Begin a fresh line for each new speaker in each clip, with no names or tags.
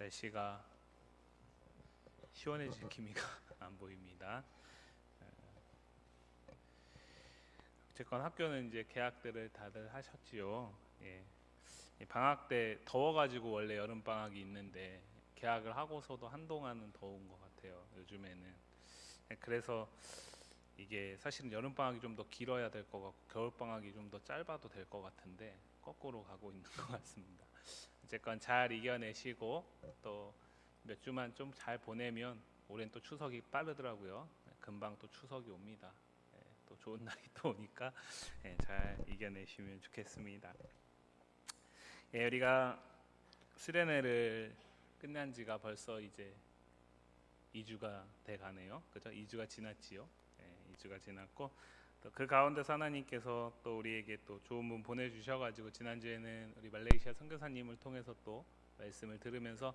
날씨가 시원해진 기미가 안 보입니다. 어쨌건 학교는 이제 개학들을 다들 하셨지요. 예. 방학 때 더워가지고 원래 여름 방학이 있는데 개학을 하고서도 한동안은 더운 것 같아요. 요즘에는. 그래서 이게 사실은 여름 방학이 좀 더 길어야 될 것 같고 겨울 방학이 좀 더 짧아도 될 것 같은데 거꾸로 가고 있는 것 같습니다. 어쨌건 잘 이겨내시고 또 몇 주만 좀 잘 보내면 올해는 또 추석이 빠르더라고요. 금방 또 추석이 옵니다. 또 좋은 날이 또 오니까 잘 이겨내시면 좋겠습니다. 우리가 수련회를 끝난 지가 벌써 이제 2주가 돼 가네요. 그죠? 2주가 지났지요. 2주가 지났고 또 그 가운데서 하나님께서 또 우리에게 또 좋은 분 보내주셔가지고 지난주에는 우리 말레이시아 선교사님을 통해서 또 말씀을 들으면서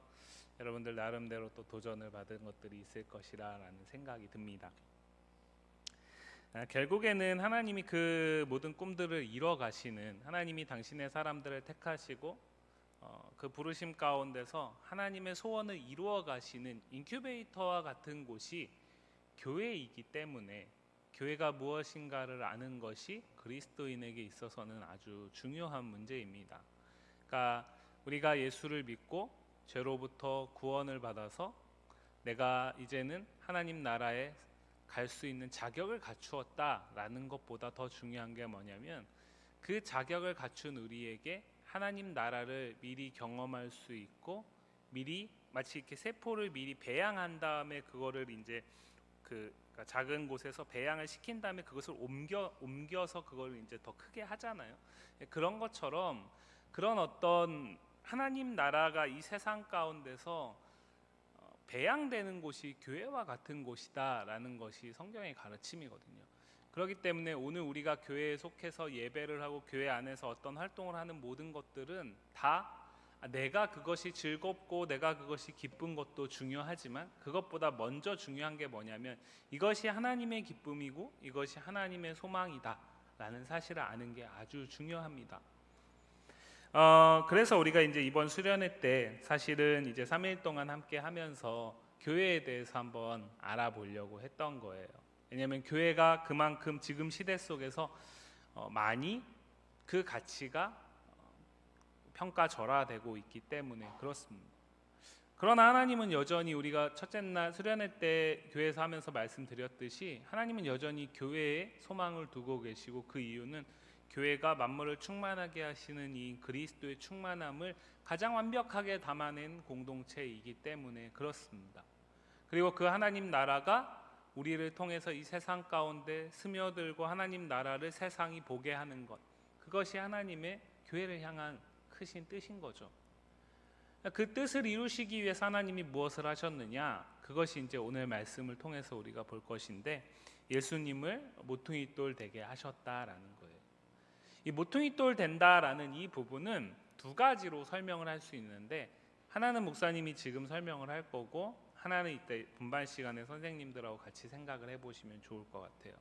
여러분들 나름대로 또 도전을 받은 것들이 있을 것이라는 생각이 듭니다. 결국에는 하나님이 그 모든 꿈들을 이뤄 가시는, 하나님이 당신의 사람들을 택하시고 그 부르심 가운데서 하나님의 소원을 이루어 가시는 인큐베이터와 같은 곳이 교회이기 때문에 교회가 무엇인가를 아는 것이 그리스도인에게 있어서는 아주 중요한 문제입니다. 그러니까 우리가 예수를 믿고 죄로부터 구원을 받아서 내가 이제는 하나님 나라에 갈 수 있는 자격을 갖추었다라는 것보다 더 중요한 게 뭐냐면 그 자격을 갖춘 우리에게 하나님 나라를 미리 경험할 수 있고 미리 마치 이렇게 세포를 미리 배양한 다음에 그거를 이제 그러니까 작은 곳에서 배양을 시킨 다음에 그것을 옮겨서 그걸 이제 더 크게 하잖아요. 그런 것처럼 그런 어떤 하나님 나라가 이 세상 가운데서 배양되는 곳이 교회와 같은 곳이다라는 것이 성경의 가르침이거든요. 그렇기 때문에 오늘 우리가 교회에 속해서 예배를 하고 교회 안에서 어떤 활동을 하는 모든 것들은 다 내가 그것이 즐겁고 내가 그것이 기쁜 것도 중요하지만 그것보다 먼저 중요한 게 뭐냐면 이것이 하나님의 기쁨이고 이것이 하나님의 소망이다 라는 사실을 아는 게 아주 중요합니다. 그래서 우리가 이제 이번 수련회 때 사실은 이제 3일 동안 함께 하면서 교회에 대해서 한번 알아보려고 했던 거예요. 왜냐하면 교회가 그만큼 지금 시대 속에서 많이 그 가치가 평가절하되고 있기 때문에 그렇습니다. 그러나 하나님은 여전히 우리가 첫째 날 수련회 때 교회에서 하면서 말씀드렸듯이 하나님은 여전히 교회에 소망을 두고 계시고 그 이유는 교회가 만물을 충만하게 하시는 이 그리스도의 충만함을 가장 완벽하게 담아낸 공동체이기 때문에 그렇습니다. 그리고 그 하나님 나라가 우리를 통해서 이 세상 가운데 스며들고 하나님 나라를 세상이 보게 하는 것, 그것이 하나님의 교회를 향한 크신 뜻인 거죠. 그 뜻을 이루시기 위해서 하나님이 무엇을 하셨느냐? 그것이 이제 오늘 말씀을 통해서 우리가 볼 것인데 예수님을 모퉁이 돌 되게 하셨다라는 거예요. 이 모퉁이 돌 된다라는 이 부분은 두 가지로 설명을 할 수 있는데 하나는 목사님이 지금 설명을 할 거고 하나는 이때 분반 시간에 선생님들하고 같이 생각을 해보시면 좋을 것 같아요.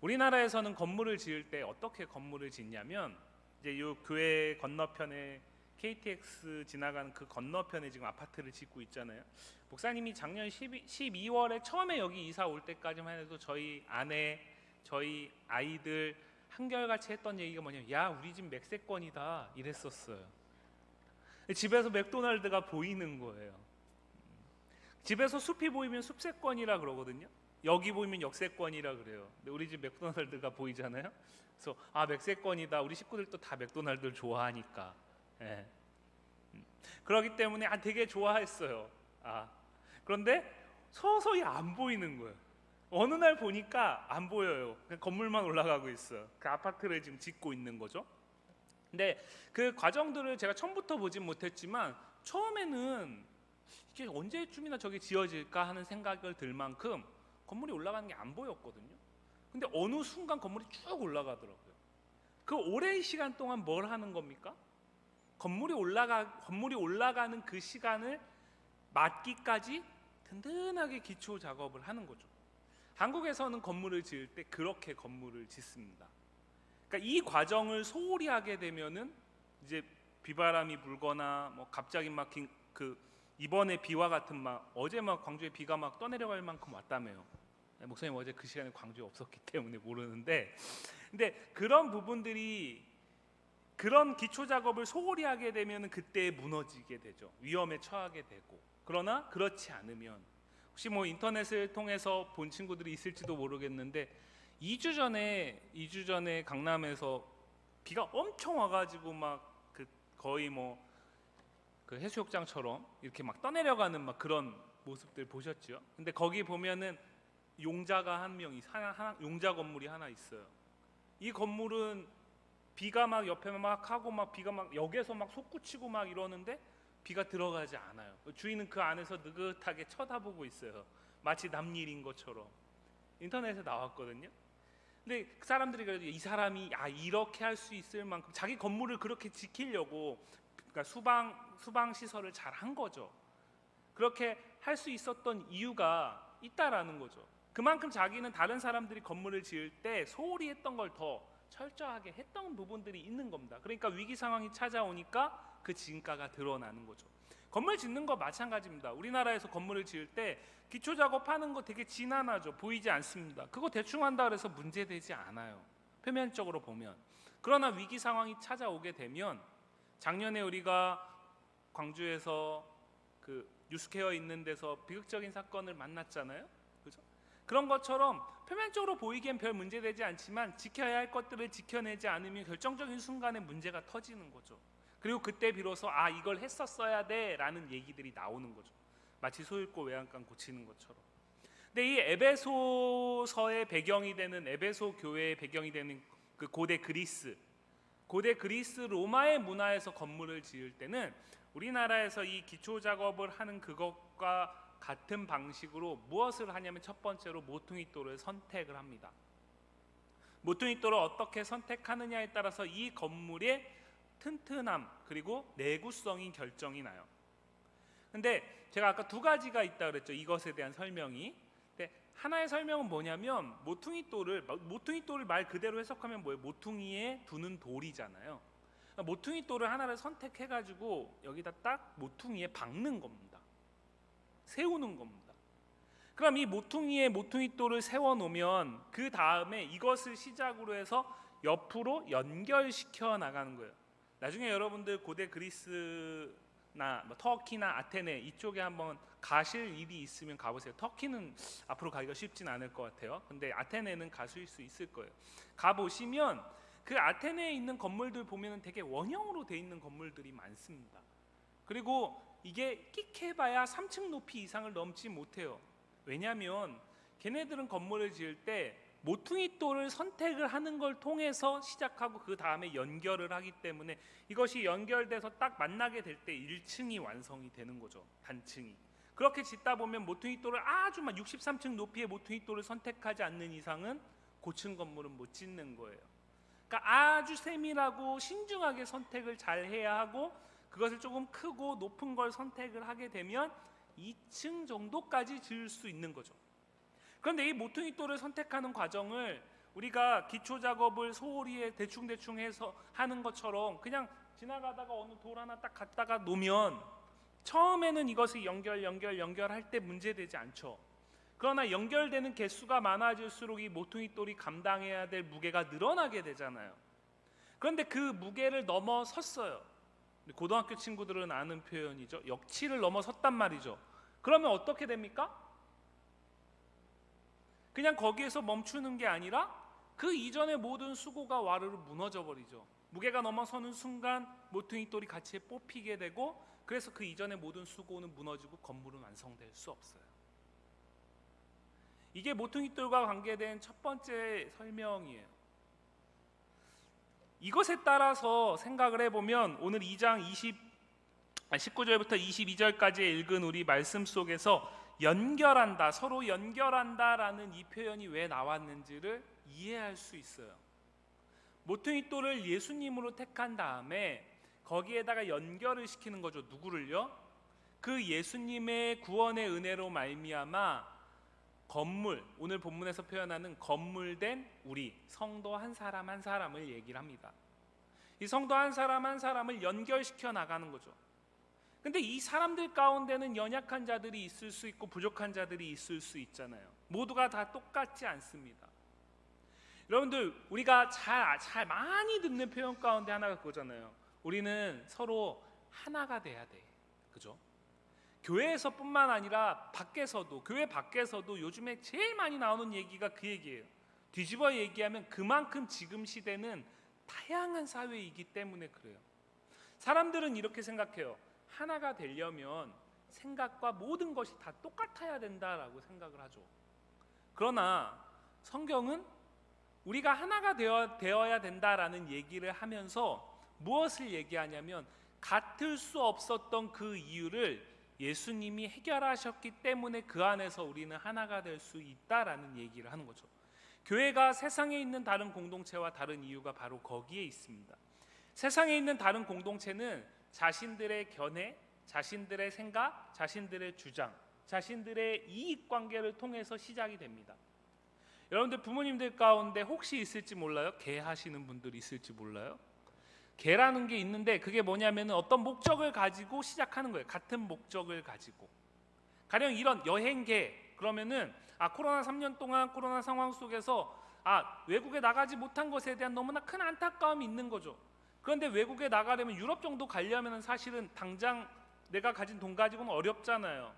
우리나라에서는 건물을 지을 때 어떻게 건물을 짓냐면 이제 이 교회 건너편에 KTX 지나가는 그 건너편에 지금 아파트를 짓고 있잖아요. 목사님이 작년 12월에 처음에 여기 이사 올 때까지만 해도 저희 아내, 저희 아이들 한결같이 했던 얘기가 뭐냐면 야 우리 집 맥세권이다 이랬었어요. 집에서 맥도날드가 보이는 거예요. 집에서 숲이 보이면 숲세권이라 그러거든요. 여기 보이면 역세권이라 그래요. 근데 우리 집 맥도날드가 보이잖아요. 그래서 맥세권이다. 우리 식구들도 다 맥도날드를 좋아하니까. 예. 그렇기 때문에 되게 좋아했어요. 그런데 서서히 안 보이는 거예요. 어느 날 보니까 안 보여요. 그냥 건물만 올라가고 있어요. 그 아파트를 지금 짓고 있는 거죠. 근데 그 과정들을 제가 처음부터 보진 못했지만 처음에는 이게 언제쯤이나 저게 지어질까 하는 생각을 들 만큼 건물이 올라가는 게 안 보였거든요. 근데 어느 순간 건물이 쭉 올라가더라고요. 그 오랜 시간 동안 뭘 하는 겁니까? 건물이 올라가는 그 시간을 맞기까지 든든하게 기초 작업을 하는 거죠. 한국에서는 건물을 지을 때 그렇게 건물을 짓습니다. 그러니까 이 과정을 소홀히 하게 되면은 이제 비바람이 불거나 뭐 갑자기 막 이번에 비와 같은 어제 광주에 비가 떠내려갈 만큼 왔다며요. 목사님 어제 그 시간에 광주에 없었기 때문에 모르는데, 근데 그런 부분들이, 그런 기초 작업을 소홀히 하게 되면 그때 무너지게 되죠. 위험에 처하게 되고. 그러나 그렇지 않으면, 혹시 인터넷을 통해서 본 친구들이 있을지도 모르겠는데 2주 전에 강남에서 비가 엄청 와가지고 거의 그 해수욕장처럼 이렇게 떠내려가는 그런 모습들 보셨죠? 근데 거기 보면은 용자가 한 명이 용자 건물이 하나 있어요. 이 건물은 비가 옆에 하고 비가 역에서 솟구치고 이러는데 비가 들어가지 않아요. 주인은 그 안에서 느긋하게 쳐다보고 있어요. 마치 남일인 것처럼. 인터넷에 나왔거든요. 근데 그 사람들이 그래도 이 사람이 이렇게 할 수 있을 만큼 자기 건물을 그렇게 지키려고, 그러니까 수방 시설을 잘 한 거죠. 그렇게 할 수 있었던 이유가 있다라는 거죠. 그만큼 자기는 다른 사람들이 건물을 지을 때 소홀히 했던 걸 더 철저하게 했던 부분들이 있는 겁니다. 그러니까 위기 상황이 찾아오니까 그 진가가 드러나는 거죠. 건물 짓는 거 마찬가지입니다. 우리나라에서 건물을 지을 때 기초 작업하는 거 되게 지난하죠. 보이지 않습니다. 그거 대충 한다 그래서 문제되지 않아요. 표면적으로 보면. 그러나 위기 상황이 찾아오게 되면, 작년에 우리가 광주에서 그 뉴스케어 있는 데서 비극적인 사건을 만났잖아요. 그죠? 그런 것처럼 표면적으로 보이기엔 별 문제되지 않지만 지켜야 할 것들을 지켜내지 않으면 결정적인 순간에 문제가 터지는 거죠. 그리고 그때 비로소 이걸 했었어야 돼 라는 얘기들이 나오는 거죠. 마치 소잃고 외양간 고치는 것처럼. 근데 이 에베소서의 배경이 되는, 에베소 교회의 배경이 되는 그 고대 그리스 로마의 문화에서 건물을 지을 때는 우리나라에서 이 기초 작업을 하는 그것과 같은 방식으로 무엇을 하냐면, 첫 번째로 모퉁이돌을 선택을 합니다. 모퉁이돌을 어떻게 선택하느냐에 따라서 이 건물의 튼튼함 그리고 내구성이 결정이 나요. 근데 제가 아까 두 가지가 있다 그랬죠. 이것에 대한 설명이. 근데 하나의 설명은 뭐냐면, 모퉁이돌을 말 그대로 해석하면 뭐예요? 모퉁이에 두는 돌이잖아요. 그러니까 모퉁이돌을 하나를 선택해가지고 여기다 딱 모퉁이에 박는 겁니다. 세우는 겁니다. 그럼 이 모퉁이에 모퉁이돌을 세워놓으면 그 다음에 이것을 시작으로 해서 옆으로 연결시켜 나가는 거예요. 나중에 여러분들 고대 그리스나 터키나 아테네 이쪽에 한번 가실 일이 있으면 가보세요. 터키는 앞으로 가기가 쉽진 않을 것 같아요. 근데 아테네는 가실 수 있을 거예요. 가보시면 그 아테네에 있는 건물들 보면 되게 원형으로 돼 있는 건물들이 많습니다. 그리고 이게 끽해봐야 3층 높이 이상을 넘지 못해요. 왜냐하면 걔네들은 건물을 지을 때 모퉁이돌을 선택을 하는 걸 통해서 시작하고 그 다음에 연결을 하기 때문에 이것이 연결돼서 딱 만나게 될 때 1층이 완성이 되는 거죠. 단층이. 그렇게 짓다 보면 모퉁이돌을 아주 63층 높이의 모퉁이돌을 선택하지 않는 이상은 고층 건물은 못 짓는 거예요. 그러니까 아주 세밀하고 신중하게 선택을 잘 해야 하고, 그것을 조금 크고 높은 걸 선택을 하게 되면 2층 정도까지 지을 수 있는 거죠. 그런데 이 모퉁이돌을 선택하는 과정을 우리가 기초 작업을 소홀히 대충 해서 하는 것처럼 그냥 지나가다가 어느 돌 하나 딱 갖다가 놓으면 처음에는 이것을 연결할 때 문제되지 않죠. 그러나 연결되는 개수가 많아질수록 이 모퉁이돌이 감당해야 될 무게가 늘어나게 되잖아요. 그런데 그 무게를 넘어섰어요. 고등학교 친구들은 아는 표현이죠. 역치를 넘어섰단 말이죠. 그러면 어떻게 됩니까? 그냥 거기에서 멈추는 게 아니라 그 이전의 모든 수고가 와르르 무너져 버리죠. 무게가 넘어서는 순간 모퉁이돌이 같이 뽑히게 되고, 그래서 그 이전의 모든 수고는 무너지고 건물은 완성될 수 없어요. 이게 모퉁이돌과 관계된 첫 번째 설명이에요. 이것에 따라서 생각을 해보면 오늘 2장 19절부터 22절까지 읽은 우리 말씀 속에서 연결한다, 서로 연결한다라는 이 표현이 왜 나왔는지를 이해할 수 있어요. 모퉁이돌을 예수님으로 택한 다음에 거기에다가 연결을 시키는 거죠. 누구를요? 그 예수님의 구원의 은혜로 말미암아 건물, 오늘 본문에서 표현하는 건물된 우리 성도 한 사람 한 사람을 얘기를 합니다. 이 성도 한 사람 한 사람을 연결시켜 나가는 거죠. 근데 이 사람들 가운데는 연약한 자들이 있을 수 있고 부족한 자들이 있을 수 있잖아요. 모두가 다 똑같지 않습니다. 여러분들, 우리가 잘 많이 듣는 표현 가운데 하나가 그거잖아요. 우리는 서로 하나가 돼야 돼. 그죠? 교회에서뿐만 아니라 밖에서도, 교회 밖에서도 요즘에 제일 많이 나오는 얘기가 그 얘기예요. 뒤집어 얘기하면 그만큼 지금 시대는 다양한 사회이기 때문에 그래요. 사람들은 이렇게 생각해요. 하나가 되려면 생각과 모든 것이 다 똑같아야 된다라고 생각을 하죠. 그러나 성경은 우리가 하나가 되어야 된다라는 얘기를 하면서 무엇을 얘기하냐면, 같을 수 없었던 그 이유를 예수님이 해결하셨기 때문에 그 안에서 우리는 하나가 될 수 있다라는 얘기를 하는 거죠. 교회가 세상에 있는 다른 공동체와 다른 이유가 바로 거기에 있습니다. 세상에 있는 다른 공동체는 자신들의 견해, 자신들의 생각, 자신들의 주장, 자신들의 이익관계를 통해서 시작이 됩니다. 여러분들, 부모님들 가운데 혹시 있을지 몰라요? 개 하시는 분들이 있을지 몰라요? 개라는 게 있는데 그게 뭐냐면 어떤 목적을 가지고 시작하는 거예요. 같은 목적을 가지고. 가령 이런 여행계, 그러면은 코로나 3년 동안 코로나 상황 속에서 외국에 나가지 못한 것에 대한 너무나 큰 안타까움이 있는 거죠. 그런데 외국에 나가려면, 유럽 정도 가려면 사실은 당장 내가 가진 돈 가지고는 어렵잖아요.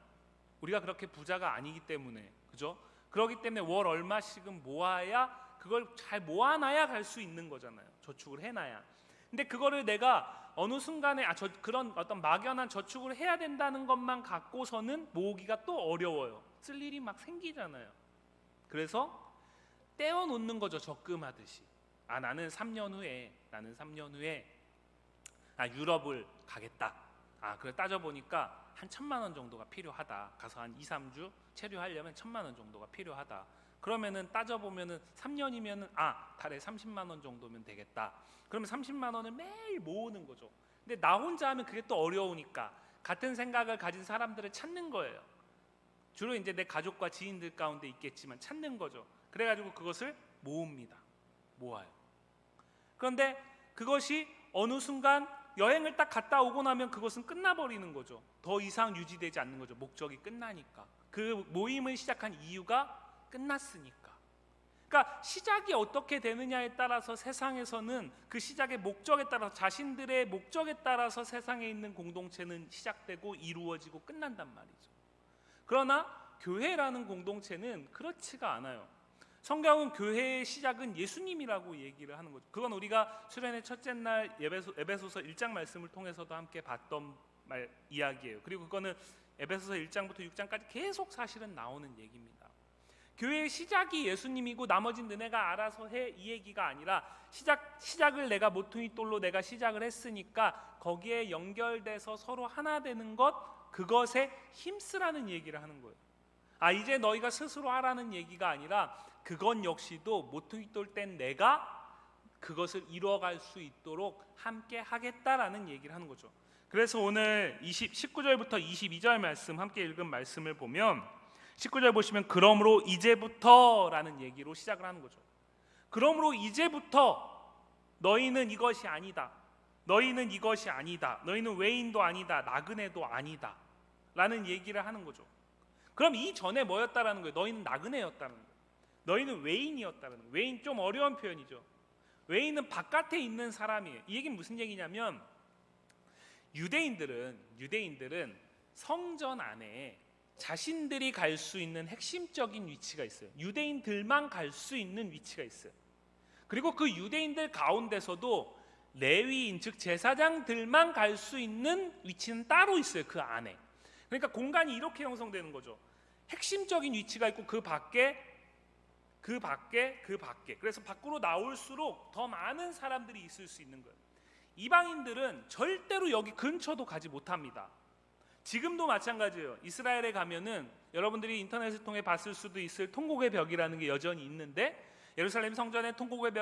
우리가 그렇게 부자가 아니기 때문에. 그죠? 그렇기 때문에 월 얼마씩은 모아야, 그걸 잘 모아놔야 갈 수 있는 거잖아요. 저축을 해놔야. 근데 그거를 내가 어느 순간에 그런 어떤 막연한 저축을 해야 된다는 것만 갖고서는 모으기가 또 어려워요. 쓸 일이 막 생기잖아요. 그래서 떼어놓는 거죠. 적금하듯이. 나는 3년 후에 유럽을 가겠다. 그래 따져보니까 한 1,000만 원 정도가 필요하다. 가서 한 2, 3주 체류하려면 1,000만 원 정도가 필요하다. 그러면은 따져보면은 3년이면은 달에 30만 원 정도면 되겠다. 그러면 30만 원을 매일 모으는 거죠. 근데 나 혼자 하면 그게 또 어려우니까 같은 생각을 가진 사람들을 찾는 거예요. 주로 이제 내 가족과 지인들 가운데 있겠지만 찾는 거죠. 그래가지고 그것을 모읍니다. 모아요. 그런데 그것이 어느 순간 여행을 딱 갔다 오고 나면 그것은 끝나버리는 거죠. 더 이상 유지되지 않는 거죠. 목적이 끝나니까. 그 모임을 시작한 이유가 끝났으니까. 그러니까 시작이 어떻게 되느냐에 따라서 세상에서는 그 시작의 목적에 따라서, 자신들의 목적에 따라서 세상에 있는 공동체는 시작되고 이루어지고 끝난단 말이죠. 그러나 교회라는 공동체는 그렇지가 않아요. 성경은 교회의 시작은 예수님이라고 얘기를 하는 거죠. 그건 우리가 수련회 첫째 날 에베소서 1장 말씀을 통해서도 함께 봤던 이야기예요. 그리고 그거는 에베소서 1장부터 6장까지 계속 사실은 나오는 얘기입니다. 교회의 시작이 예수님이고 나머진 너네가 알아서 해, 이 얘기가 아니라 시작을 내가 모퉁이 돌로 내가 시작을 했으니까 거기에 연결돼서 서로 하나 되는 것, 그것에 힘쓰라는 얘기를 하는 거예요. 이제 너희가 스스로 하라는 얘기가 아니라 그건 역시도 모퉁이 돌 땐 내가 그것을 이루어갈 수 있도록 함께 하겠다라는 얘기를 하는 거죠. 그래서 오늘 19절부터 22절 말씀 함께 읽은 말씀을 보면 19절 보시면 그러므로 이제부터라는 얘기로 시작을 하는 거죠. 그러므로 이제부터 너희는 이것이 아니다. 너희는 이것이 아니다. 너희는 외인도 아니다. 나그네도 아니다. 라는 얘기를 하는 거죠. 그럼 이전에 뭐였다라는 거예요? 너희는 나그네였다는 거예요. 너희는 외인이었다는 거예요. 외인 좀 어려운 표현이죠. 외인은 바깥에 있는 사람이에요. 이 얘기는 무슨 얘기냐면 유대인들은 성전 안에 자신들이 갈 수 있는 핵심적인 위치가 있어요. 유대인들만 갈 수 있는 위치가 있어요. 그리고 그 유대인들 가운데서도 레위인 즉 제사장들만 갈 수 있는 위치는 따로 있어요. 그 안에. 그러니까 공간이 이렇게 형성되는 거죠. 핵심적인 위치가 있고 그 밖에 그래서 밖으로 나올수록 더 많은 사람들이 있을 수 있는 거예요. 이방인들은 절대로 여기 근처도 가지 못합니다. 지금도 마찬가지예요. 이스라엘에 가면은 여러분들이 인터넷을 통해 봤을 수도 있을 통곡의 벽이라는 게 여전히 있는데, 예루살렘 성전에 통곡의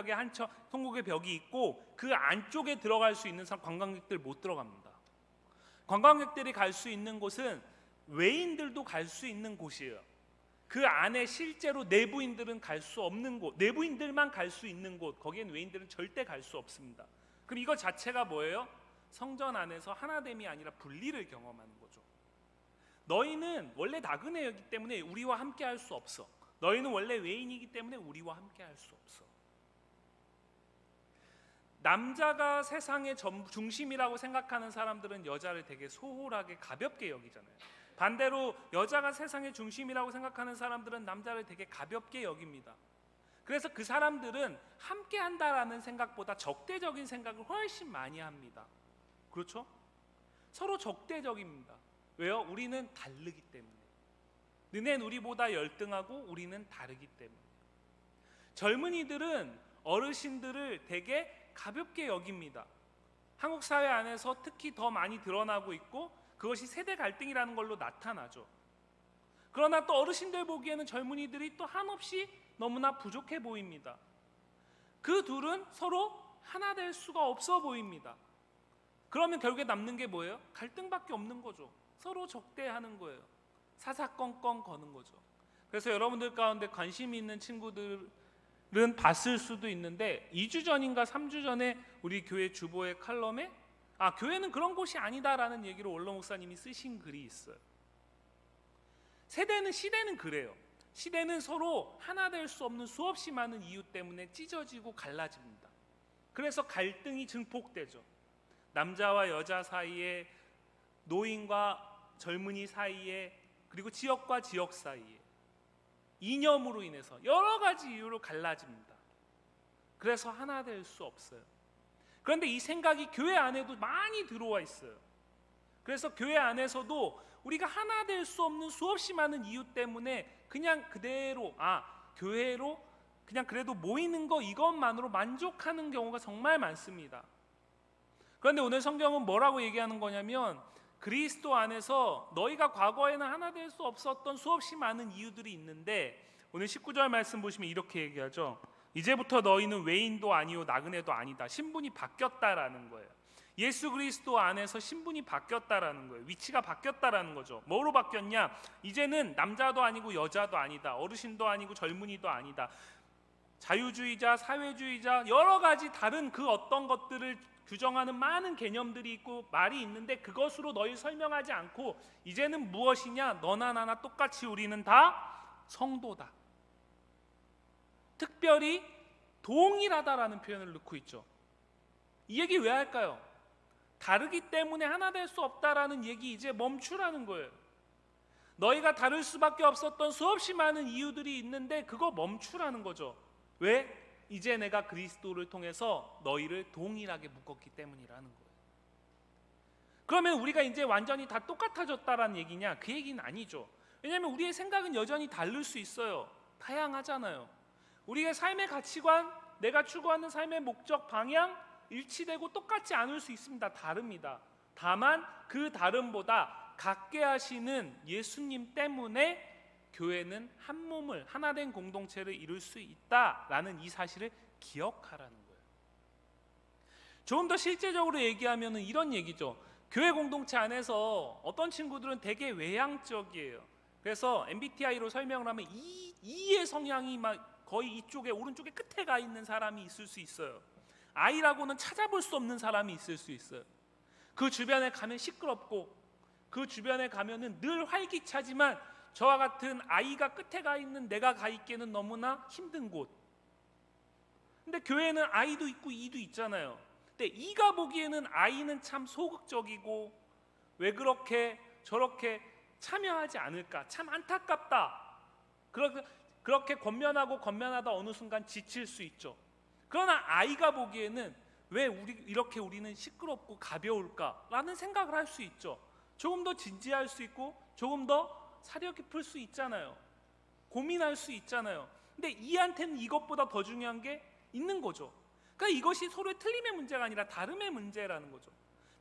벽이 있고 그 안쪽에 들어갈 수 있는 관광객들 못 들어갑니다. 관광객들이 갈 수 있는 곳은 외인들도 갈 수 있는 곳이에요. 그 안에 실제로 내부인들은 갈 수 없는 곳, 내부인들만 갈 수 있는 곳, 거기엔 외인들은 절대 갈 수 없습니다. 그럼 이거 자체가 뭐예요? 성전 안에서 하나됨이 아니라 분리를 경험하는 거죠. 너희는 원래 나그네이기 때문에 우리와 함께 할 수 없어. 너희는 원래 외인이기 때문에 우리와 함께 할 수 없어. 남자가 세상의 중심이라고 생각하는 사람들은 여자를 되게 소홀하게 가볍게 여기잖아요. 반대로 여자가 세상의 중심이라고 생각하는 사람들은 남자를 되게 가볍게 여깁니다. 그래서 그 사람들은 함께 한다라는 생각보다 적대적인 생각을 훨씬 많이 합니다. 그렇죠? 서로 적대적입니다. 왜요? 우리는 다르기 때문에. 너넨 우리보다 열등하고 우리는 다르기 때문에. 젊은이들은 어르신들을 되게 가볍게 여깁니다. 한국 사회 안에서 특히 더 많이 드러나고 있고 그것이 세대 갈등이라는 걸로 나타나죠. 그러나 또 어르신들 보기에는 젊은이들이 또 한없이 너무나 부족해 보입니다. 그 둘은 서로 하나 될 수가 없어 보입니다. 그러면 결국에 남는 게 뭐예요? 갈등밖에 없는 거죠. 서로 적대하는 거예요. 사사건건 거는 거죠. 그래서 여러분들 가운데 관심이 있는 친구들은 봤을 수도 있는데 2주 전인가 3주 전에 우리 교회 주보의 칼럼에 교회는 그런 곳이 아니다라는 얘기로 원로 목사님이 쓰신 글이 있어요. 시대는 그래요. 시대는 서로 하나 될 수 없는 수없이 많은 이유 때문에 찢어지고 갈라집니다. 그래서 갈등이 증폭되죠. 남자와 여자 사이에, 노인과 젊은이 사이에, 그리고 지역과 지역 사이에 이념으로 인해서 여러 가지 이유로 갈라집니다. 그래서 하나 될 수 없어요. 그런데 이 생각이 교회 안에도 많이 들어와 있어요. 그래서 교회 안에서도 우리가 하나 될 수 없는 수없이 많은 이유 때문에 그냥 그대로 교회로 그냥 그래도 모이는 거 이것만으로 만족하는 경우가 정말 많습니다. 그런데 오늘 성경은 뭐라고 얘기하는 거냐면 그리스도 안에서 너희가 과거에는 하나 될 수 없었던 수없이 많은 이유들이 있는데 오늘 19절 말씀 보시면 이렇게 얘기하죠. 이제부터 너희는 외인도 아니요 나그네도 아니다. 신분이 바뀌었다라는 거예요. 예수 그리스도 안에서 신분이 바뀌었다라는 거예요. 위치가 바뀌었다라는 거죠. 뭐로 바뀌었냐? 이제는 남자도 아니고 여자도 아니다. 어르신도 아니고 젊은이도 아니다. 자유주의자, 사회주의자, 여러 가지 다른 그 어떤 것들을 규정하는 많은 개념들이 있고 말이 있는데 그것으로 너희 설명하지 않고 이제는 무엇이냐? 너나 나나 똑같이 우리는 다 성도다. 특별히 동일하다라는 표현을 넣고 있죠. 이 얘기 왜 할까요? 다르기 때문에 하나 될 수 없다라는 얘기 이제 멈추라는 거예요. 너희가 다를 수밖에 없었던 수없이 많은 이유들이 있는데 그거 멈추라는 거죠. 왜? 이제 내가 그리스도를 통해서 너희를 동일하게 묶었기 때문이라는 거예요. 그러면 우리가 이제 완전히 다 똑같아졌다라는 얘기냐? 그 얘기는 아니죠. 왜냐하면 우리의 생각은 여전히 다를 수 있어요. 다양하잖아요. 우리의 삶의 가치관, 내가 추구하는 삶의 목적, 방향 일치되고 똑같지 않을 수 있습니다. 다릅니다. 다만 그 다름보다 같게 하시는 예수님 때문에 교회는 한 몸을, 하나 된 공동체를 이룰 수 있다라는 이 사실을 기억하라는 거예요. 조금 더 실제적으로 얘기하면 이런 얘기죠. 교회 공동체 안에서 어떤 친구들은 되게 외향적이에요. 그래서 MBTI로 설명을 하면 E의 성향이 막 거의 이쪽에 오른쪽에 끝에 가 있는 사람이 있을 수 있어요. I라고는 찾아볼 수 없는 사람이 있을 수 있어요. 그 주변에 가면 시끄럽고 그 주변에 가면은 늘 활기차지만 저와 같은 I가 끝에 가 있는 내가 가 있기에는 너무나 힘든 곳. 근데 교회는 I도 있고 E도 있잖아요. 근데 E가 보기에는 I는 참 소극적이고 왜 그렇게 저렇게 참여하지 않을까? 참 안타깝다. 그렇게 권면하다 어느 순간 지칠 수 있죠. 그러나 I가 보기에는 왜 우리는 시끄럽고 가벼울까라는 생각을 할 수 있죠. 조금 더 진지할 수 있고 조금 더 사려 깊을 수 있잖아요. 고민할 수 있잖아요. 근데 E한테는 이것보다 더 중요한 게 있는 거죠. 그러니까 이것이 서로의 틀림의 문제가 아니라 다름의 문제라는 거죠.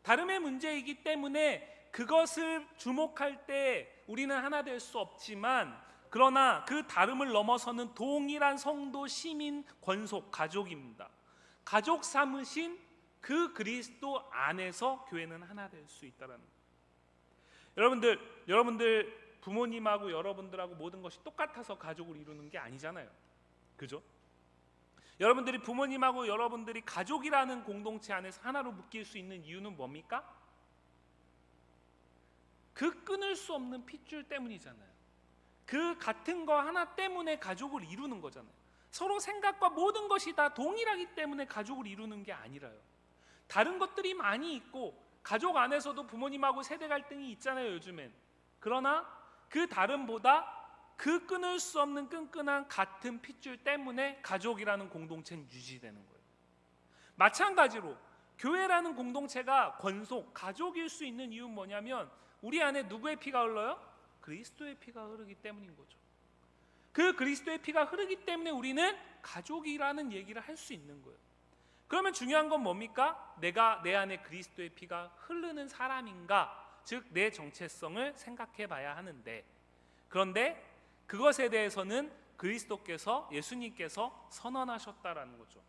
다름의 문제이기 때문에 그것을 주목할 때 우리는 하나 될 수 없지만 그러나 그 다름을 넘어서는 동일한 성도, 시민, 권속, 가족입니다. 가족 삼으신 그 그리스도 안에서 교회는 하나 될 수 있다는 거예요. 여러분들 부모님하고 여러분들하고 모든 것이 똑같아서 가족을 이루는 게 아니잖아요. 그죠? 여러분들이 부모님하고 여러분들이 가족이라는 공동체 안에서 하나로 묶일 수 있는 이유는 뭡니까? 그 끊을 수 없는 핏줄 때문이잖아요. 그 같은 거 하나 때문에 가족을 이루는 거잖아요. 서로 생각과 모든 것이 다 동일하기 때문에 가족을 이루는 게 아니라요. 다른 것들이 많이 있고 가족 안에서도 부모님하고 세대 갈등이 있잖아요, 요즘엔. 그러나 그 다름보다 그 끊을 수 없는 끈끈한 같은 핏줄 때문에 가족이라는 공동체는 유지되는 거예요. 마찬가지로 교회라는 공동체가 권속, 가족일 수 있는 이유는 뭐냐면 우리 안에 누구의 피가 흘러요? 그리스도의 피가 흐르기 때문인 거죠. 그 그리스도의 피가 흐르기 때문에 우리는 가족이라는 얘기를 할 수 있는 거예요. 그러면 중요한 건 뭡니까? 내가 내 안에 그리스도의 피가 흐르는 사람인가? 즉 내 정체성을 생각해 봐야 하는데, 그런데 그것에 대해서는 그리스도께서, 예수님께서 선언하셨다라는 거죠.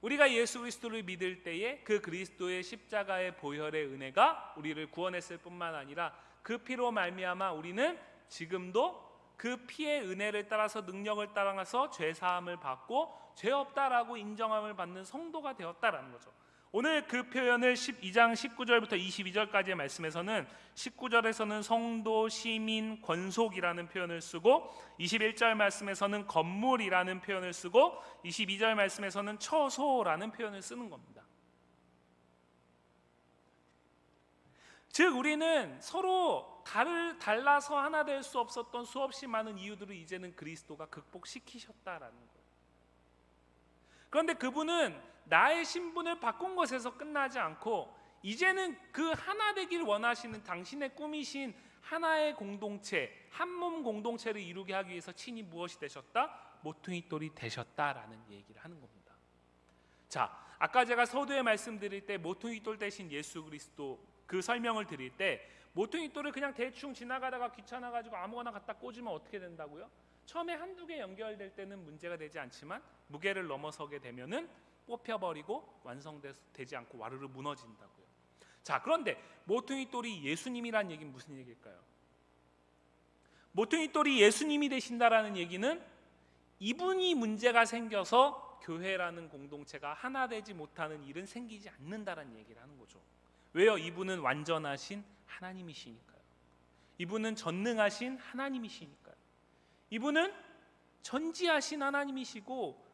우리가 예수 그리스도를 믿을 때에 그 그리스도의 십자가의 보혈의 은혜가 우리를 구원했을 뿐만 아니라 그 피로 말미암아 우리는 지금도 그 피의 은혜를 따라서, 능력을 따라서 죄 사함을 받고 죄 없다라고 인정함을 받는 성도가 되었다라는 거죠. 오늘 그 표현을 12장 19절부터 22절까지의 말씀에서는 19절에서는 성도, 시민, 권속이라는 표현을 쓰고 21절 말씀에서는 건물이라는 표현을 쓰고 22절 말씀에서는 처소라는 표현을 쓰는 겁니다. 즉 우리는 서로 달라서 하나 될 수 없었던 수없이 많은 이유들을 이제는 그리스도가 극복시키셨다라는 거예요. 그런데 그분은 나의 신분을 바꾼 것에서 끝나지 않고 이제는 그 하나 되길 원하시는 당신의 꿈이신 하나의 공동체, 한 몸 공동체를 이루게 하기 위해서 친히 무엇이 되셨다? 모퉁이 돌이 되셨다라는 얘기를 하는 겁니다. 자, 아까 제가 서두에 말씀드릴 때 모퉁이 돌 대신 예수 그리스도 그 설명을 드릴 때 모퉁이 돌을 그냥 대충 지나가다가 귀찮아가지고 아무거나 갖다 꽂으면 어떻게 된다고요? 처음에 한두 개 연결될 때는 문제가 되지 않지만 무게를 넘어서게 되면은 뽑혀버리고 완성되지 않고 와르르 무너진다고요. 자, 그런데 모퉁이 돌이 예수님이라는 얘기는 무슨 얘기일까요? 모퉁이 돌이 예수님이 되신다라는 얘기는 이분이 문제가 생겨서 교회라는 공동체가 하나 되지 못하는 일은 생기지 않는다라는 얘기를 하는 거죠. 왜요? 이분은 완전하신 하나님이시니까요. 이분은 전능하신 하나님이시니까요. 이분은 전지하신 하나님이시고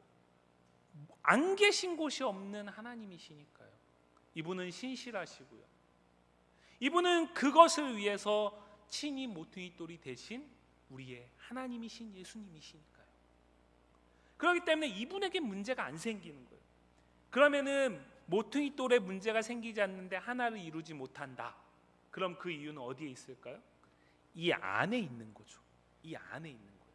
안 계신 곳이 없는 하나님이시니까요. 이분은 신실하시고요. 이분은 그것을 위해서 친히 모퉁이 돌이 되신 우리의 하나님이신 예수님이시니까요. 그렇기 때문에 이분에게 문제가 안 생기는 거예요. 그러면은 모퉁이 돌에 문제가 생기지 않는데 하나를 이루지 못한다. 그럼 그 이유는 어디에 있을까요? 이 안에 있는 거죠. 이 안에 있는 거예요.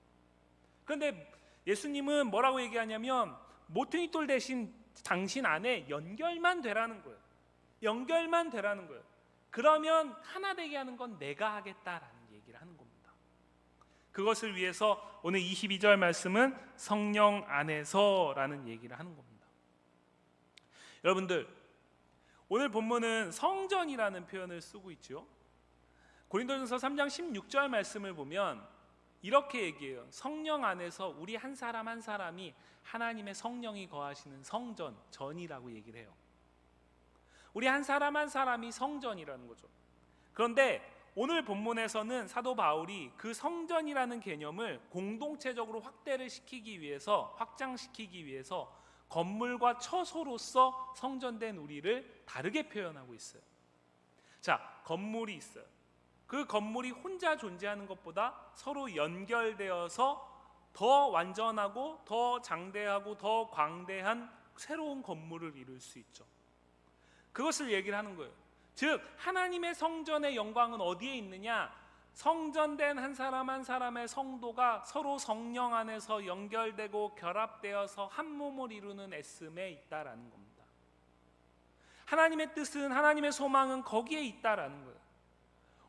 그런데 예수님은 뭐라고 얘기하냐면 모퉁이 돌 대신 당신 안에 연결만 되라는 거예요. 연결만 되라는 거예요. 그러면 하나 되게 하는 건 내가 하겠다라는 얘기를 하는 겁니다. 그것을 위해서 오늘 22절 말씀은 성령 안에서라는 얘기를 하는 겁니다. 여러분들, 오늘 본문은 성전이라는 표현을 쓰고 있죠. 고린도전서 3장 16절 말씀을 보면 이렇게 얘기해요. 성령 안에서 우리 한 사람 한 사람이 하나님의 성령이 거하시는 성전, 전이라고 얘기를 해요. 우리 한 사람 한 사람이 성전이라는 거죠. 그런데 오늘 본문에서는 사도 바울이 그 성전이라는 개념을 공동체적으로 확장시키기 위해서 건물과 처소로서 성전된 우리를 다르게 표현하고 있어요. 자, 건물이 있어요. 그 건물이 혼자 존재하는 것보다 서로 연결되어서 더 완전하고 더 장대하고 더 광대한 새로운 건물을 이룰 수 있죠. 그것을 얘기를 하는 거예요. 즉 하나님의 성전의 영광은 어디에 있느냐? 성전된 한 사람 한 사람의 성도가 서로 성령 안에서 연결되고 결합되어서 한 몸을 이루는 애씀에 있다라는 겁니다. 하나님의 뜻은, 하나님의 소망은 거기에 있다라는 거예요.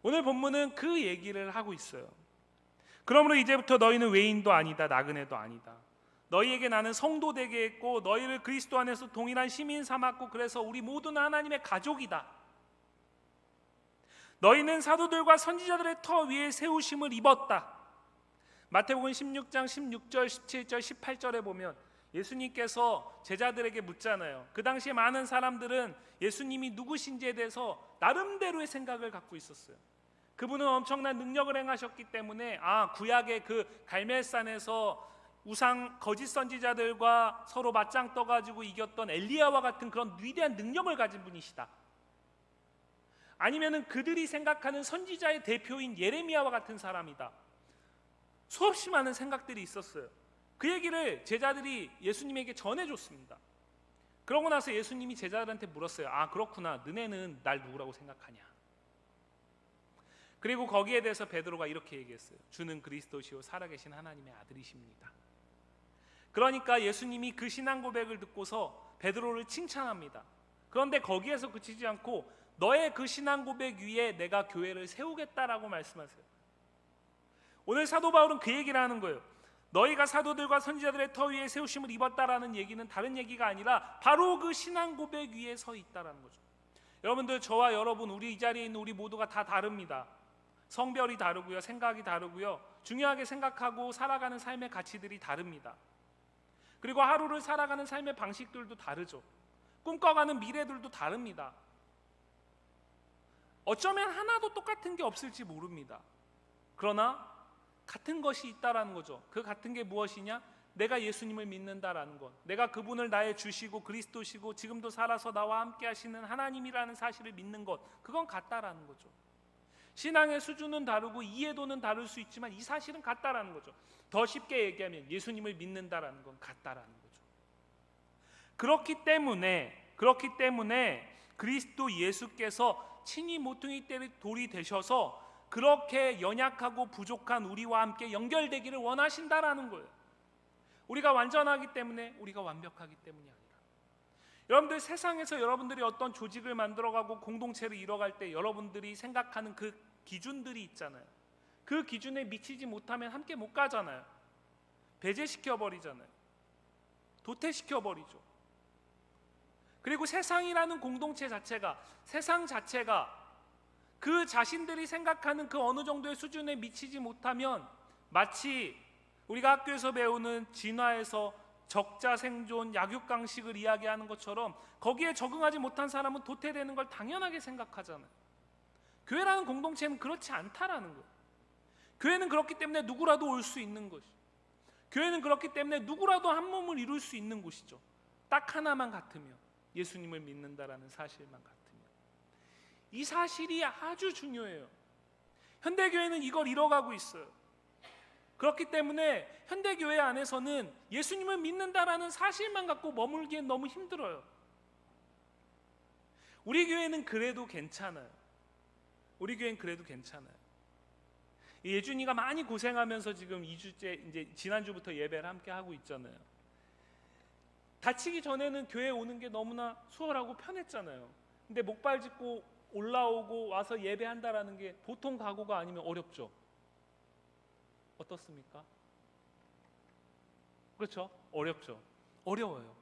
오늘 본문은 그 얘기를 하고 있어요. 그러므로 이제부터 너희는 외인도 아니다, 나그네도 아니다. 너희에게 나는 성도 되게 했고 너희를 그리스도 안에서 동일한 시민 삼았고 그래서 우리 모두는 하나님의 가족이다. 너희는 사도들과 선지자들의 터 위에 세우심을 입었다. 마태복음 16장 16절, 17절, 18절에 보면 예수님께서 제자들에게 묻잖아요. 그 당시에 많은 사람들은 예수님이 누구신지에 대해서 나름대로의 생각을 갖고 있었어요. 그분은 엄청난 능력을 행하셨기 때문에 구약의 그 갈멜산에서 우상 거짓 선지자들과 서로 맞짱 떠가지고 이겼던 엘리야와 같은 그런 위대한 능력을 가진 분이시다. 아니면은 그들이 생각하는 선지자의 대표인 예레미야와 같은 사람이다. 수없이 많은 생각들이 있었어요. 그 얘기를 제자들이 예수님에게 전해줬습니다. 그러고 나서 예수님이 제자들한테 물었어요. 그렇구나, 너네는 날 누구라고 생각하냐? 그리고 거기에 대해서 베드로가 이렇게 얘기했어요. 주는 그리스도시요 살아계신 하나님의 아들이십니다. 그러니까 예수님이 그 신앙 고백을 듣고서 베드로를 칭찬합니다. 그런데 거기에서 그치지 않고 너의 그 신앙 고백 위에 내가 교회를 세우겠다라고 말씀하세요. 오늘 사도 바울은 그 얘기를 하는 거예요. 너희가 사도들과 선지자들의 터 위에 세우심을 입었다라는 얘기는 다른 얘기가 아니라 바로 그 신앙 고백 위에 서 있다라는 거죠. 여러분들, 저와 여러분, 우리 이 자리에 있는 우리 모두가 다 다릅니다. 성별이 다르고요, 생각이 다르고요, 중요하게 생각하고 살아가는 삶의 가치들이 다릅니다. 그리고 하루를 살아가는 삶의 방식들도 다르죠. 꿈꿔가는 미래들도 다릅니다. 어쩌면 하나도 똑같은 게 없을지 모릅니다. 그러나 같은 것이 있다라는 거죠. 그 같은 게 무엇이냐? 내가 예수님을 믿는다라는 것, 내가 그분을 나의 주시고 그리스도시고 지금도 살아서 나와 함께 하시는 하나님이라는 사실을 믿는 것, 그건 같다라는 거죠. 신앙의 수준은 다르고 이해도는 다를 수 있지만 이 사실은 같다라는 거죠. 더 쉽게 얘기하면 예수님을 믿는다라는 건 같다라는 거죠. 그렇기 때문에 그리스도 예수께서 친히 모퉁이 돌이 되셔서 그렇게 연약하고 부족한 우리와 함께 연결되기를 원하신다라는 거예요. 우리가 완전하기 때문에, 우리가 완벽하기 때문이 아니라. 여러분들, 세상에서 여러분들이 어떤 조직을 만들어가고 공동체를 이뤄갈 때 여러분들이 생각하는 그 기준들이 있잖아요. 그 기준에 미치지 못하면 함께 못 가잖아요. 배제시켜버리잖아요. 도태시켜버리죠. 그리고 세상이라는 공동체 자체가, 세상 자체가 그 자신들이 생각하는 그 어느 정도의 수준에 미치지 못하면 마치 우리가 학교에서 배우는 진화에서 적자 생존, 약육강식을 이야기하는 것처럼 거기에 적응하지 못한 사람은 도태되는 걸 당연하게 생각하잖아요. 교회라는 공동체는 그렇지 않다라는 거예요. 교회는 그렇기 때문에 누구라도 올 수 있는 것이죠. 교회는 그렇기 때문에 누구라도 한 몸을 이룰 수 있는 곳이죠. 딱 하나만 같으면, 예수님을 믿는다라는 사실만 같으면. 이 사실이 아주 중요해요. 현대교회는 이걸 잃어가고 있어요. 그렇기 때문에 현대교회 안에서는 예수님을 믿는다라는 사실만 갖고 머물기엔 너무 힘들어요. 우리 교회는 그래도 괜찮아요. 우리 교회는 그래도 괜찮아요. 예준이가 많이 고생하면서 지금 2주째, 이제 지난주부터 예배를 함께 하고 있잖아요. 다치기 전에는 교회 오는 게 너무나 수월하고 편했잖아요. 근데 목발 짚고 올라오고 와서 예배한다라는 게 보통 각오가 아니면 어렵죠. 어떻습니까? 그렇죠? 어렵죠. 어려워요.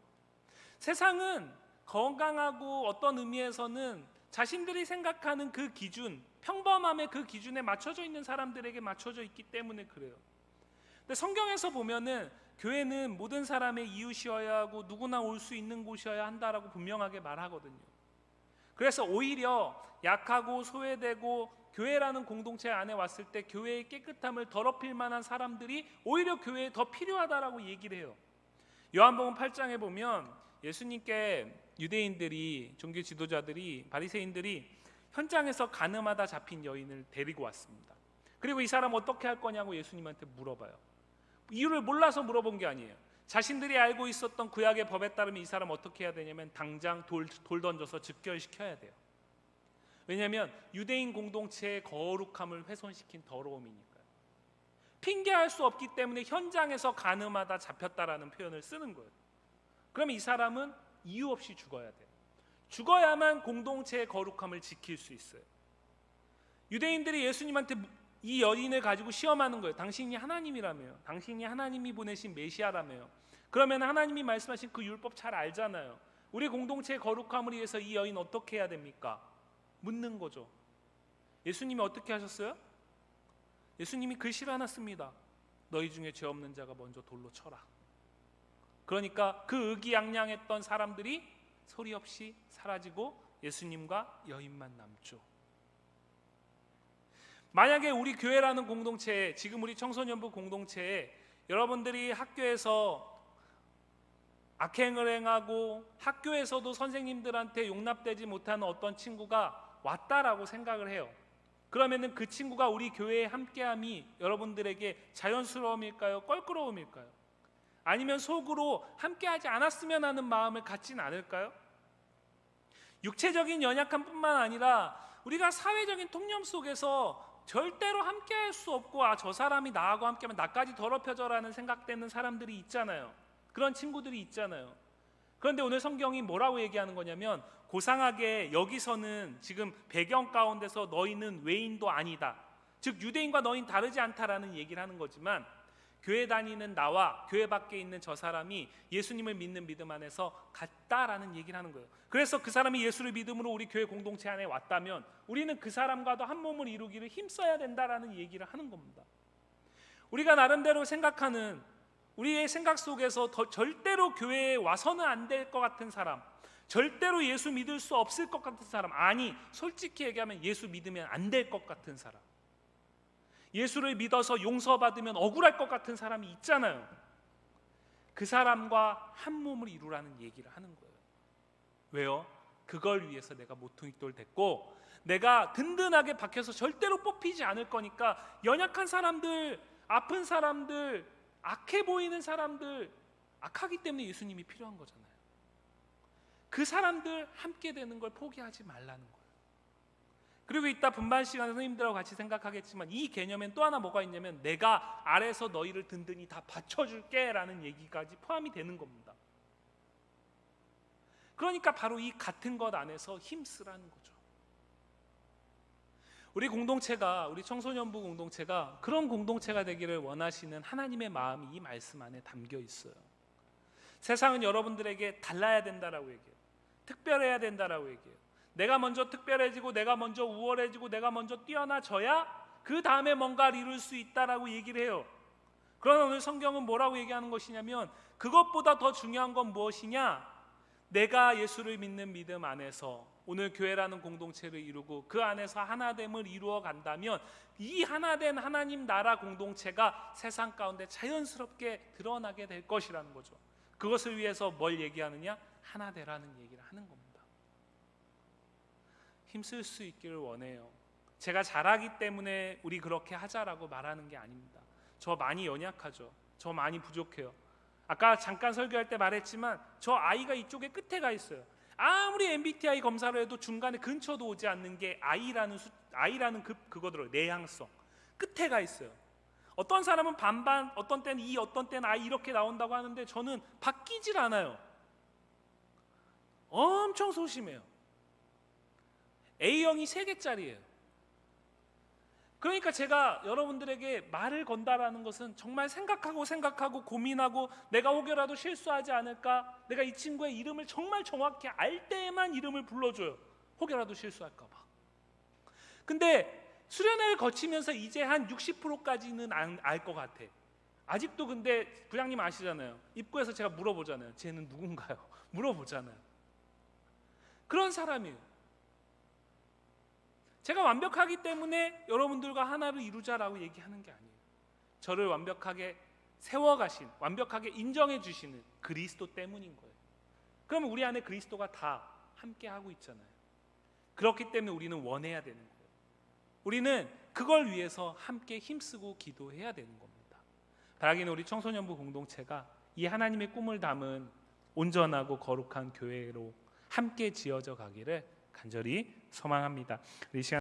세상은 건강하고 어떤 의미에서는 자신들이 생각하는 그 기준, 평범함의 그 기준에 맞춰져 있는 사람들에게 맞춰져 있기 때문에 그래요. 근데 성경에서 보면은 교회는 모든 사람의 이웃이어야 하고 누구나 올 수 있는 곳이어야 한다라고 분명하게 말하거든요. 그래서 오히려 약하고 소외되고 교회라는 공동체 안에 왔을 때 교회의 깨끗함을 더럽힐 만한 사람들이 오히려 교회에 더 필요하다라고 얘기를 해요. 요한복음 8장에 보면 예수님께 유대인들이, 종교 지도자들이, 바리새인들이 현장에서 간음하다 잡힌 여인을 데리고 왔습니다. 그리고 이 사람 어떻게 할 거냐고 예수님한테 물어봐요. 이유를 몰라서 물어본 게 아니에요. 자신들이 알고 있었던 구약의 법에 따르면 이 사람 어떻게 해야 되냐면 당장 돌 던져서 즉결시켜야 돼요. 왜냐하면 유대인 공동체의 거룩함을 훼손시킨 더러움이니까요. 핑계할 수 없기 때문에 현장에서 간음하다 잡혔다라는 표현을 쓰는 거예요. 그럼 이 사람은 이유 없이 죽어야 돼요. 죽어야만 공동체의 거룩함을 지킬 수 있어요. 유대인들이 예수님한테 이 여인을 가지고 시험하는 거예요. 당신이 하나님이라며요. 당신이 하나님이 보내신 메시아라며요. 그러면 하나님이 말씀하신 그 율법 잘 알잖아요. 우리 공동체의 거룩함을 위해서 이 여인 어떻게 해야 됩니까? 묻는 거죠. 예수님이 어떻게 하셨어요? 예수님이 글씨를 하나 씁니다. 너희 중에 죄 없는 자가 먼저 돌로 쳐라. 그러니까 그 의기양양했던 사람들이 소리 없이 사라지고 예수님과 여인만 남죠. 만약에 우리 교회라는 공동체에, 지금 우리 청소년부 공동체에 여러분들이 학교에서 악행을 행하고 학교에서도 선생님들한테 용납되지 못하는 어떤 친구가 왔다라고 생각을 해요. 그러면은 그 친구가 우리 교회에 함께함이 여러분들에게 자연스러움일까요? 껄끄러움일까요? 아니면 속으로 함께하지 않았으면 하는 마음을 갖진 않을까요? 육체적인 연약함뿐만 아니라 우리가 사회적인 통념 속에서 절대로 함께할 수 없고, 아, 저 사람이 나하고 함께하면 나까지 더럽혀져라는 생각되는 사람들이 있잖아요. 그런 친구들이 있잖아요. 그런데 오늘 성경이 뭐라고 얘기하는 거냐면, 고상하게 여기서는 지금 배경 가운데서 너희는 외인도 아니다, 즉 유대인과 너희는 다르지 않다라는 얘기를 하는 거지만, 교회 다니는 나와 교회 밖에 있는 저 사람이 예수님을 믿는 믿음 안에서 같다라는 얘기를 하는 거예요. 그래서 그 사람이 예수를 믿음으로 우리 교회 공동체 안에 왔다면 우리는 그 사람과도 한 몸을 이루기를 힘써야 된다라는 얘기를 하는 겁니다. 우리가 나름대로 생각하는, 우리의 생각 속에서 절대로 교회에 와서는 안 될 것 같은 사람, 절대로 예수 믿을 수 없을 것 같은 사람, 아니 솔직히 얘기하면 예수 믿으면 안 될 것 같은 사람, 예수를 믿어서 용서받으면 억울할 것 같은 사람이 있잖아요. 그 사람과 한 몸을 이루라는 얘기를 하는 거예요. 왜요? 그걸 위해서 내가 모퉁이돌 됐고 내가 든든하게 박혀서 절대로 뽑히지 않을 거니까, 연약한 사람들, 아픈 사람들, 악해 보이는 사람들, 악하기 때문에 예수님이 필요한 거잖아요. 그 사람들 함께 되는 걸 포기하지 말라는 거예요. 그리고 이따 분반 시간에 선생님들하고 같이 생각하겠지만, 이 개념엔 또 하나 뭐가 있냐면, 내가 아래서 너희를 든든히 다 받쳐줄게 라는 얘기까지 포함이 되는 겁니다. 그러니까 바로 이 같은 것 안에서 힘쓰라는 거죠. 우리 공동체가, 우리 청소년부 공동체가 그런 공동체가 되기를 원하시는 하나님의 마음이 이 말씀 안에 담겨 있어요. 세상은 여러분들에게 달라야 된다라고 얘기해요. 특별해야 된다라고 얘기해요. 내가 먼저 특별해지고 내가 먼저 우월해지고 내가 먼저 뛰어나져야 그 다음에 뭔가를 이룰 수 있다라고 얘기를 해요. 그러나 오늘 성경은 뭐라고 얘기하는 것이냐면, 그것보다 더 중요한 건 무엇이냐? 내가 예수를 믿는 믿음 안에서 오늘 교회라는 공동체를 이루고 그 안에서 하나됨을 이루어 간다면, 이 하나된 하나님 나라 공동체가 세상 가운데 자연스럽게 드러나게 될 것이라는 거죠. 그것을 위해서 뭘 얘기하느냐? 하나되라는 얘기를 하는 겁니다. 힘쓸 수 있기를 원해요. 제가 잘하기 때문에 우리 그렇게 하자라고 말하는 게 아닙니다. 저 많이 연약하죠. 저 많이 부족해요. 아까 잠깐 설교할 때 말했지만 저 아이가 이쪽에 끝에 가 있어요. 아무리 MBTI 검사를 해도 중간에 근처도 오지 않는 게 I라는 그거더라고요. 내향성. 끝에 가 있어요. 어떤 사람은 반반, 어떤 때는 E, 어떤 때는 I 이렇게 나온다고 하는데 저는 바뀌질 않아요. 엄청 소심해요. A형이 3개짜리예요. 그러니까 제가 여러분들에게 말을 건다라는 것은 정말 생각하고 고민하고, 내가 혹여라도 실수하지 않을까, 내가 이 친구의 이름을 정말 정확히 알 때에만 이름을 불러줘요. 혹여라도 실수할까 봐. 근데 수련회를 거치면서 이제 한 60%까지는 알 것 같아. 아직도. 근데 부장님 아시잖아요. 입구에서 제가 물어보잖아요. 쟤는 누군가요? 물어보잖아요. 그런 사람이에요. 제가 완벽하기 때문에 여러분들과 하나를 이루자라고 얘기하는 게 아니에요. 저를 완벽하게 세워가신, 완벽하게 인정해 주시는 그리스도 때문인 거예요. 그러면 우리 안에 그리스도가 다 함께 하고 있잖아요. 그렇기 때문에 우리는 원해야 되는 거예요. 우리는 그걸 위해서 함께 힘쓰고 기도해야 되는 겁니다. 바라기는 우리 청소년부 공동체가 이 하나님의 꿈을 담은 온전하고 거룩한 교회로 함께 지어져 가기를 간절히 소망합니다. 이 시간